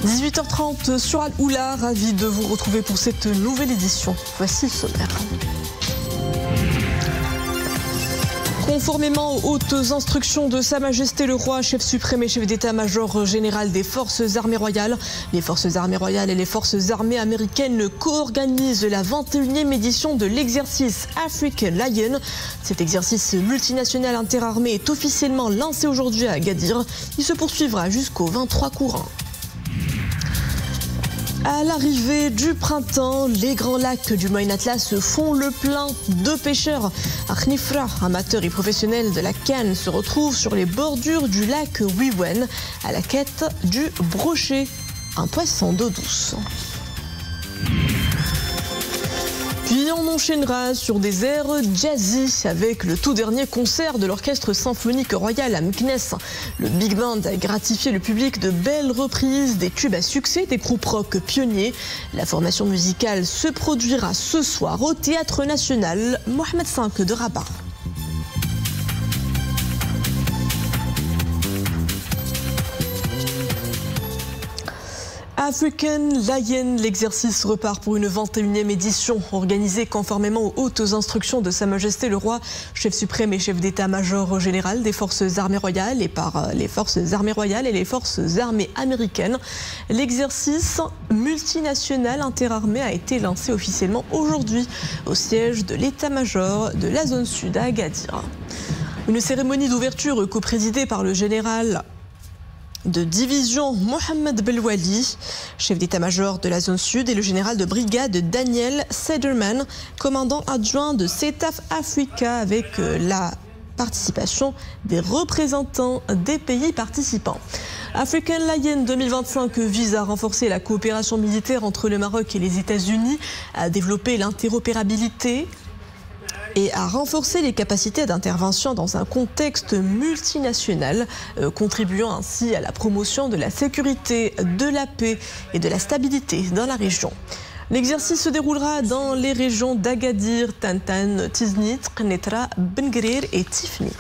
18h30 sur Al-Oula, ravi de vous retrouver pour cette nouvelle édition. Voici le sommaire. Conformément aux hautes instructions de Sa Majesté le Roi, chef suprême et chef d'état-major général des Forces armées royales, les Forces armées royales et les Forces armées américaines co-organisent la 21e édition de l'exercice African Lion. Cet exercice multinational interarmé est officiellement lancé aujourd'hui à Agadir. Il se poursuivra jusqu'au 23 courant. À l'arrivée du printemps, les grands lacs du Moyen Atlas font le plein de pêcheurs. Khnifra, amateurs et professionnels de la canne, se retrouvent sur les bordures du lac Wiwen à la quête du brochet, un poisson d'eau douce. Puis on enchaînera sur des airs jazzy avec le tout dernier concert de l'Orchestre Symphonique Royal à Meknès. Le Big Band a gratifié le public de belles reprises des tubes à succès des groupes rock pionniers. La formation musicale se produira ce soir au Théâtre National Mohamed V de Rabat. African Lion, l'exercice repart pour une 21e édition, organisée conformément aux hautes instructions de Sa Majesté le Roi, chef suprême et chef d'état-major général des Forces armées royales et par les Forces armées royales et les Forces armées américaines. L'exercice multinational interarmé a été lancé officiellement aujourd'hui au siège de l'état-major de la zone sud à Agadir. Une cérémonie d'ouverture coprésidée par le général de division Mohamed Belwali, chef d'état-major de la zone sud, et le général de brigade Daniel Sederman, commandant adjoint de CETAF Africa, avec la participation des représentants des pays participants. African Lion 2025 vise à renforcer la coopération militaire entre le Maroc et les États-Unis, à développer l'interopérabilité et à renforcer les capacités d'intervention dans un contexte multinational, contribuant ainsi à la promotion de la sécurité, de la paix et de la stabilité dans la région. L'exercice se déroulera dans les régions d'Agadir, Tantan, Tiznit, Knetra, Ben Guerir et Tifnit.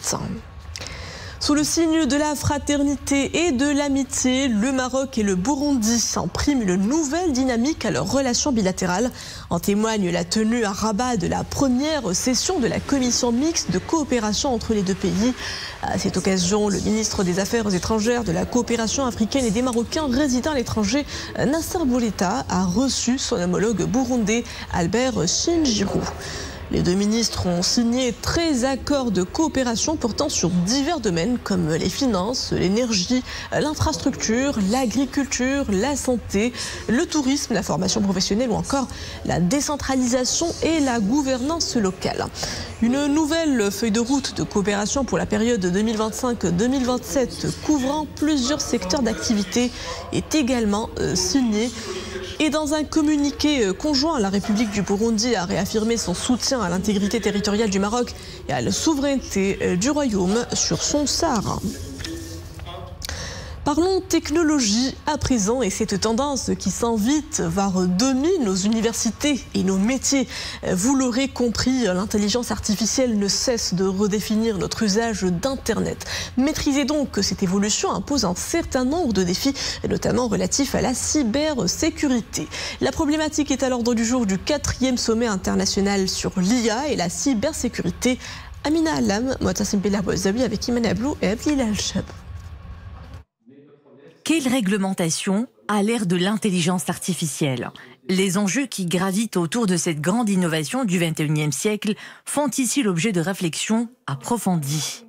Sous le signe de la fraternité et de l'amitié, le Maroc et le Burundi impriment une nouvelle dynamique à leurs relations bilatérales. En témoigne la tenue à Rabat de la première session de la commission mixte de coopération entre les deux pays. À cette occasion, le ministre des Affaires étrangères, de la coopération africaine et des Marocains résidant à l'étranger, Nasser Bourita, a reçu son homologue burundais, Albert Shinjirou. Les deux ministres ont signé 13 accords de coopération portant sur divers domaines comme les finances, l'énergie, l'infrastructure, l'agriculture, la santé, le tourisme, la formation professionnelle ou encore la décentralisation et la gouvernance locale. Une nouvelle feuille de route de coopération pour la période 2025-2027 couvrant plusieurs secteurs d'activité est également signée. Et dans un communiqué conjoint, la République du Burundi a réaffirmé son soutien à l'intégrité territoriale du Maroc et à la souveraineté du Royaume sur son Sahara. Parlons technologie à présent et cette tendance qui s'invite vers domine nos universités et nos métiers. Vous l'aurez compris, l'intelligence artificielle ne cesse de redéfinir notre usage d'Internet. Maîtriser donc cette évolution impose un certain nombre de défis, notamment relatifs à la cybersécurité. La problématique est à l'ordre du jour du 4e sommet international sur l'IA et la cybersécurité. Amina Alam, Motassim Bella Bouazawi avec Iman Ablou et Abdil Al-Shab. Quelle réglementation à l'ère de l'intelligence artificielle? Les enjeux qui gravitent autour de cette grande innovation du XXIe siècle font ici l'objet de réflexions approfondies.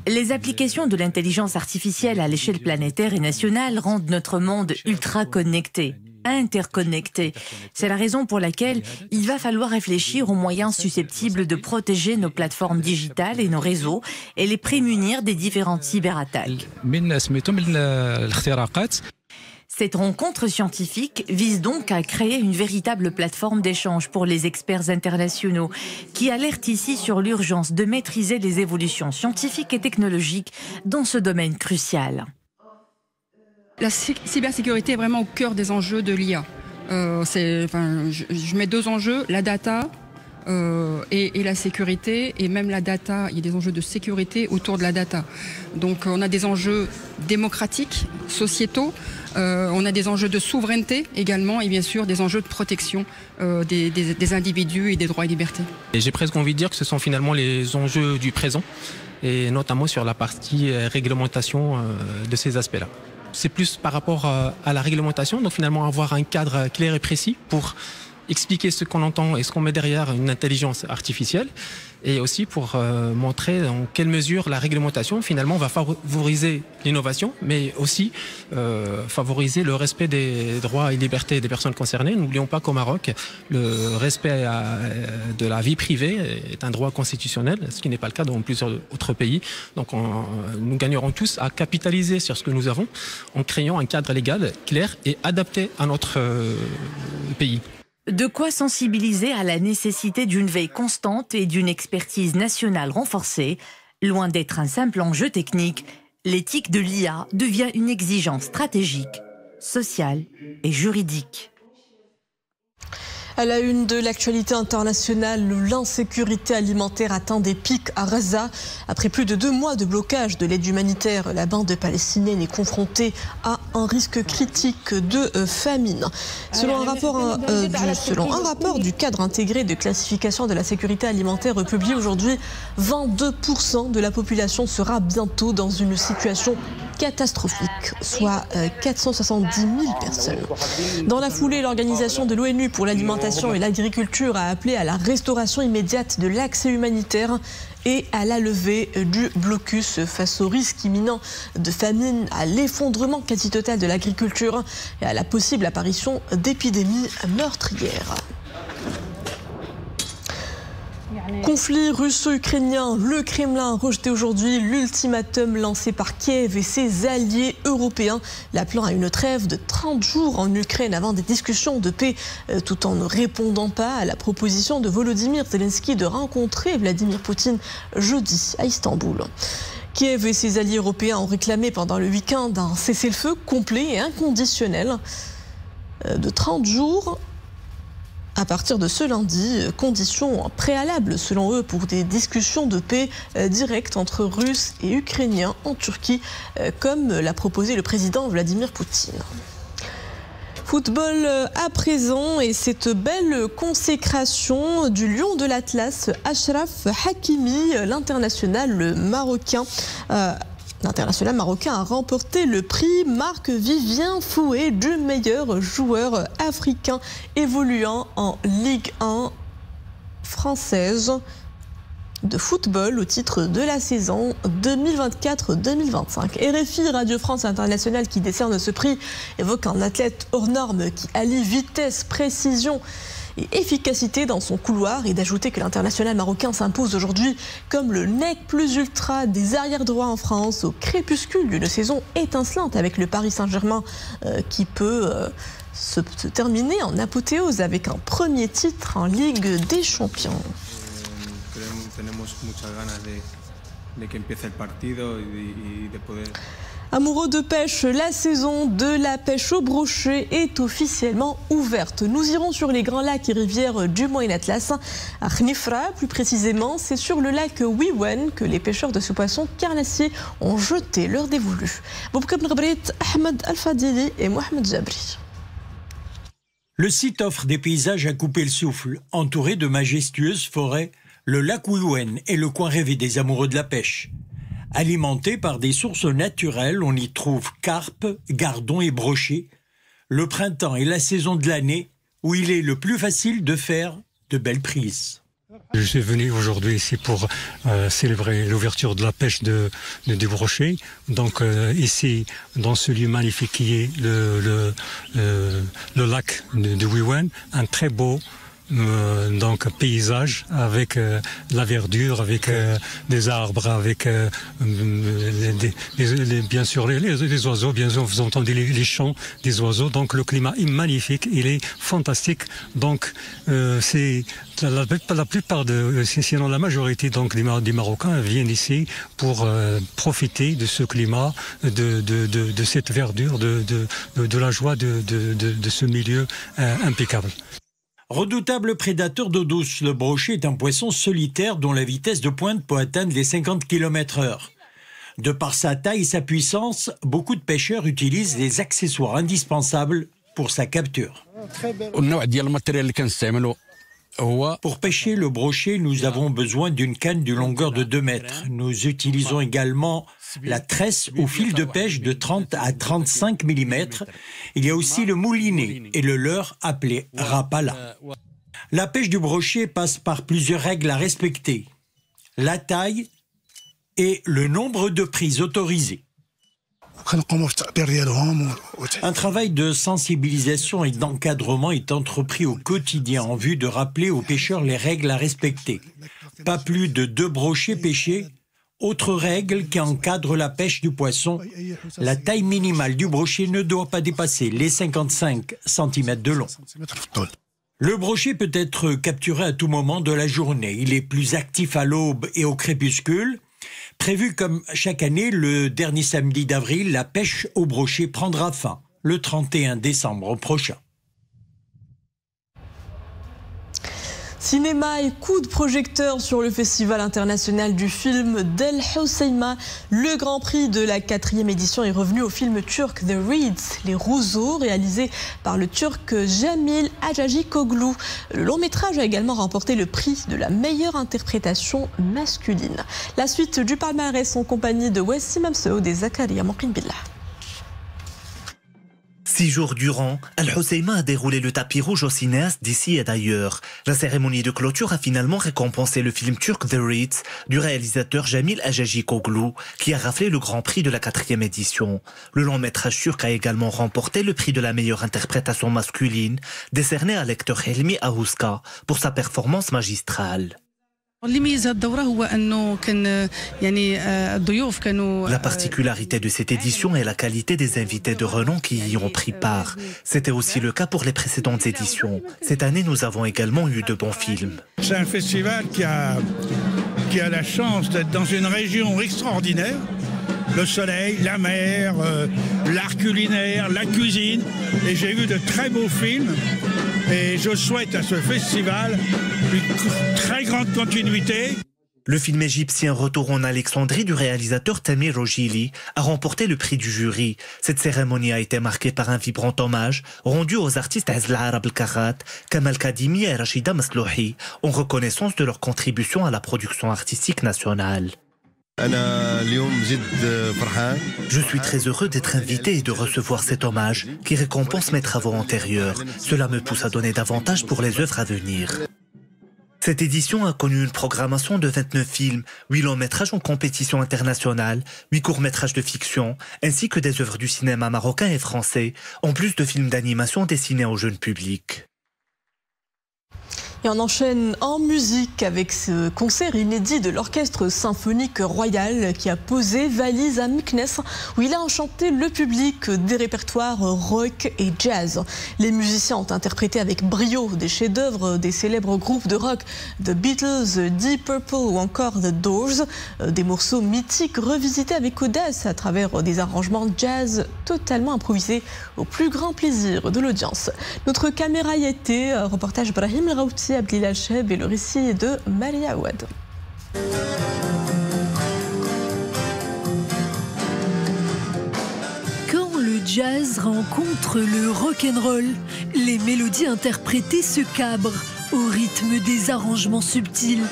Les applications de l'intelligence artificielle à l'échelle planétaire et nationale rendent notre monde ultra connecté, interconnectés. C'est la raison pour laquelle il va falloir réfléchir aux moyens susceptibles de protéger nos plateformes digitales et nos réseaux et les prémunir des différentes cyberattaques. Cette rencontre scientifique vise donc à créer une véritable plateforme d'échange pour les experts internationaux qui alertent ici sur l'urgence de maîtriser les évolutions scientifiques et technologiques dans ce domaine crucial. La cybersécurité est vraiment au cœur des enjeux de l'IA. Je mets deux enjeux, la data et la sécurité et même la data. Il y a des enjeux de sécurité autour de la data. Donc on a des enjeux démocratiques, sociétaux, on a des enjeux de souveraineté également et bien sûr des enjeux de protection des individus et des droits et libertés. Et j'ai presque envie de dire que ce sont finalement les enjeux du présent et notamment sur la partie réglementation de ces aspects-là. C'est plus par rapport à la réglementation, donc finalement avoir un cadre clair et précis pour expliquer ce qu'on entend et ce qu'on met derrière une intelligence artificielle et aussi pour montrer dans quelle mesure la réglementation finalement va favoriser l'innovation mais aussi favoriser le respect des droits et libertés des personnes concernées. N'oublions pas qu'au Maroc, le respect de la vie privée est un droit constitutionnel, ce qui n'est pas le cas dans plusieurs autres pays. Donc nous gagnerons tous à capitaliser sur ce que nous avons en créant un cadre légal clair et adapté à notre pays. De quoi sensibiliser à la nécessité d'une veille constante et d'une expertise nationale renforcée. Loin d'être un simple enjeu technique, l'éthique de l'IA devient une exigence stratégique, sociale et juridique. À la une de l'actualité internationale, l'insécurité alimentaire atteint des pics à Gaza. Après plus de 2 mois de blocage de l'aide humanitaire, la bande palestinienne est confrontée à un risque critique de famine. Selon un rapport du cadre intégré de classification de la sécurité alimentaire publié aujourd'hui, 22% de la population sera bientôt dans une situation catastrophique, soit 470 000 personnes. Dans la foulée, l'Organisation de l'ONU pour l'alimentation et l'agriculture a appelé à la restauration immédiate de l'accès humanitaire et à la levée du blocus face au risque imminent de famine, à l'effondrement quasi total de l'agriculture et à la possible apparition d'épidémies meurtrières. Conflit russo-ukrainien, le Kremlin a rejeté aujourd'hui l'ultimatum lancé par Kiev et ses alliés européens, l'appelant à une trêve de 30 jours en Ukraine avant des discussions de paix, tout en ne répondant pas à la proposition de Volodymyr Zelensky de rencontrer Vladimir Poutine jeudi à Istanbul. Kiev et ses alliés européens ont réclamé pendant le week-end un cessez-le-feu complet et inconditionnel de 30 jours. À partir de ce lundi, condition préalable selon eux pour des discussions de paix directes entre Russes et Ukrainiens en Turquie, comme l'a proposé le président Vladimir Poutine. Football à présent et cette belle consécration du lion de l'Atlas, Achraf Hakimi, l'international marocain. L'international marocain a remporté le prix Marc-Vivien Fouet du meilleur joueur africain évoluant en Ligue 1 française de football au titre de la saison 2024-2025. RFI Radio France Internationale qui décerne ce prix évoque un athlète hors norme qui allie vitesse, précision et efficacité dans son couloir, et d'ajouter que l'international marocain s'impose aujourd'hui comme le nec plus ultra des arrières droits en France au crépuscule d'une saison étincelante avec le Paris Saint-Germain qui peut se terminer en apothéose avec un premier titre en Ligue des Champions. Amoureux de pêche, la saison de la pêche au brochet est officiellement ouverte. Nous irons sur les grands lacs et rivières du Moyen Atlas. À Khnifra, plus précisément, c'est sur le lac Wiwen que les pêcheurs de ce poisson carnassier ont jeté leur dévolu. Ahmed Al-Fadili et Mohamed Jabri. Le site offre des paysages à couper le souffle. Entouré de majestueuses forêts, le lac Wiwen est le coin rêvé des amoureux de la pêche. Alimenté par des sources naturelles, on y trouve carpes, gardons et brochets. Le printemps est la saison de l'année où il est le plus facile de faire de belles prises. Je suis venu aujourd'hui ici pour célébrer l'ouverture de la pêche du brochet. Donc ici, dans ce lieu magnifique qui est le lac de Wiwen, un très beau donc paysage avec la verdure, avec des arbres, avec bien sûr les oiseaux, bien sûr vous entendez les chants des oiseaux, donc le climat est magnifique, il est fantastique, donc c'est la plupart sinon la majorité donc des Marocains viennent ici pour profiter de ce climat, de cette verdure, de la joie de ce milieu impeccable. Redoutable prédateur d'eau douce, le brochet est un poisson solitaire dont la vitesse de pointe peut atteindre les 50 km/h. De par sa taille et sa puissance, beaucoup de pêcheurs utilisent les accessoires indispensables pour sa capture. Pour pêcher le brochet, nous avons besoin d'une canne d'une longueur de 2 mètres. Nous utilisons également la tresse au fil de pêche de 30 à 35 mm. Il y a aussi le moulinet et le leurre appelé rapala. La pêche du brochet passe par plusieurs règles à respecter. La taille et le nombre de prises autorisées. Un travail de sensibilisation et d'encadrement est entrepris au quotidien en vue de rappeler aux pêcheurs les règles à respecter. Pas plus de 2 brochets pêchés. Autre règle qui encadre la pêche du poisson, la taille minimale du brochet ne doit pas dépasser les 55 cm de long. Le brochet peut être capturé à tout moment de la journée. Il est plus actif à l'aube et au crépuscule. Prévu comme chaque année, le dernier samedi d'avril, la pêche au brochet prendra fin le 31 décembre prochain. Cinéma et coup de projecteur sur le Festival international du film d'El Hoceima. Le Grand Prix de la 4e édition est revenu au film turc The Reeds, Les Roseaux, réalisé par le Turc Jamil Ajacıoğlu. Le long métrage a également remporté le prix de la meilleure interprétation masculine. La suite du palmarès en compagnie de Wassim Amseoud et Zakaria Mokinbillah. 6 jours durant, Al Hoceima a déroulé le tapis rouge aux cinéastes d'ici et d'ailleurs. La cérémonie de clôture a finalement récompensé le film turc The Reeds du réalisateur Jamil Ajacıoğlu qui a raflé le Grand Prix de la 4e édition. Le long métrage turc a également remporté le prix de la meilleure interprétation masculine décerné à l'acteur Hilmi Ahuska pour sa performance magistrale. La particularité de cette édition est la qualité des invités de renom qui y ont pris part. C'était aussi le cas pour les précédentes éditions. Cette année, nous avons également eu de bons films. C'est un festival qui a la chance d'être dans une région extraordinaire. Le soleil, la mer, l'art culinaire, la cuisine. Et j'ai vu de très beaux films. Et je souhaite à ce festival une très grande continuité. Le film égyptien Retour en Alexandrie du réalisateur Tamir Rojili a remporté le prix du jury. Cette cérémonie a été marquée par un vibrant hommage rendu aux artistes Azl Arab El-Karrat, Kamal Kadimi et Rachida Maslouhi en reconnaissance de leur contribution à la production artistique nationale. Je suis très heureux d'être invité et de recevoir cet hommage qui récompense mes travaux antérieurs. Cela me pousse à donner davantage pour les œuvres à venir. Cette édition a connu une programmation de 29 films, 8 longs métrages en compétition internationale, 8 courts métrages de fiction, ainsi que des œuvres du cinéma marocain et français, en plus de films d'animation destinés au jeune public. Et on enchaîne en musique avec ce concert inédit de l'Orchestre Symphonique Royal qui a posé valise à Meknès où il a enchanté le public des répertoires rock et jazz. Les musiciens ont interprété avec brio des chefs-d'œuvre des célèbres groupes de rock The Beatles, Deep Purple ou encore The Doors. Des morceaux mythiques revisités avec audace à travers des arrangements jazz totalement improvisés au plus grand plaisir de l'audience. Notre caméra y était, reportage Brahim Raouti, Abdilal Cheb et le récit de Maria Awad. Quand le jazz rencontre le rock'n'roll, les mélodies interprétées se cabrent au rythme des arrangements subtils.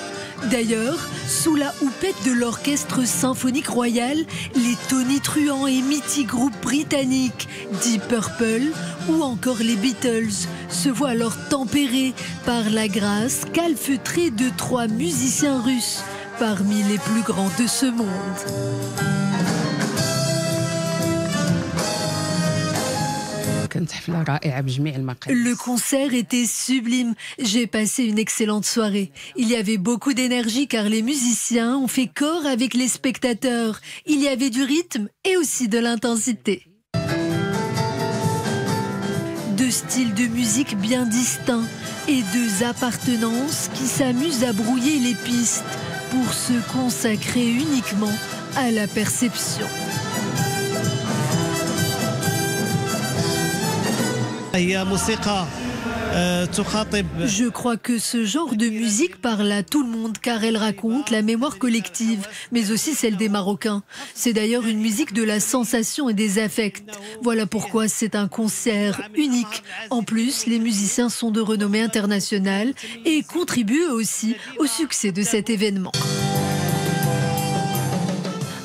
D'ailleurs, sous la houppette de l'Orchestre Symphonique Royal, les tonitruants et mythiques groupes britanniques Deep Purple ou encore les Beatles se voient alors tempérés par la grâce calfeutrée de 3 musiciens russes, parmi les plus grands de ce monde. Le concert était sublime. J'ai passé une excellente soirée. Il y avait beaucoup d'énergie car les musiciens ont fait corps avec les spectateurs. Il y avait du rythme et aussi de l'intensité. 2 styles de musique bien distincts et 2 appartenances qui s'amusent à brouiller les pistes pour se consacrer uniquement à la perception. Je crois que ce genre de musique parle à tout le monde car elle raconte la mémoire collective, mais aussi celle des Marocains. C'est d'ailleurs une musique de la sensation et des affects. Voilà pourquoi c'est un concert unique. En plus, les musiciens sont de renommée internationale et contribuent aussi au succès de cet événement.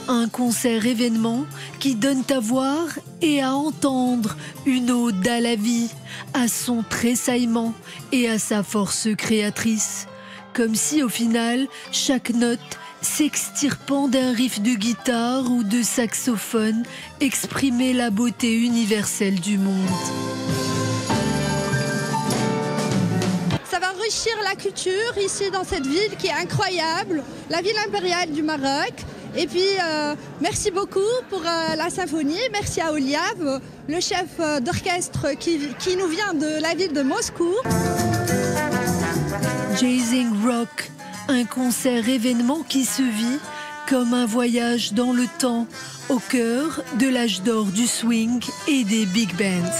Un concert-événement qui donne à voir et à entendre une ode à la vie, à son tressaillement et à sa force créatrice. Comme si au final, chaque note s'extirpant d'un riff de guitare ou de saxophone exprimait la beauté universelle du monde. Ça va enrichir la culture ici dans cette ville qui est incroyable, la ville impériale du Maroc. Et puis, merci beaucoup pour la symphonie. Merci à Oliave, le chef d'orchestre qui nous vient de la ville de Moscou. Jazzing Rock, un concert-événement qui se vit comme un voyage dans le temps, au cœur de l'âge d'or du swing et des big bands.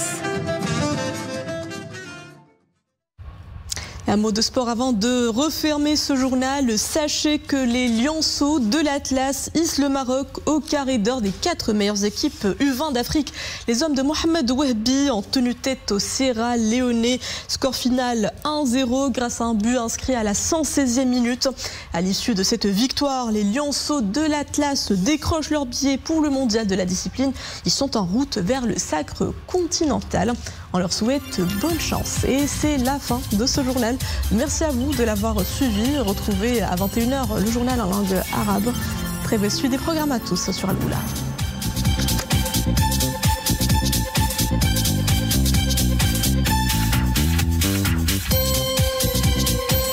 Un mot de sport avant de refermer ce journal. Sachez que les lionceaux de l'Atlas hissent le Maroc au carré d'or des 4 meilleures équipes U20 d'Afrique. Les hommes de Mohamed Wahbi ont tenu tête au Sierra Leone. Score final 1-0 grâce à un but inscrit à la 116e minute. À l'issue de cette victoire, les lionceaux de l'Atlas décrochent leur billet pour le mondial de la discipline. Ils sont en route vers le sacre continental. On leur souhaite bonne chance. Et c'est la fin de ce journal. Merci à vous de l'avoir suivi. Retrouvez à 21h le journal en langue arabe. Très belle suite des programmes à tous sur Al-Oula.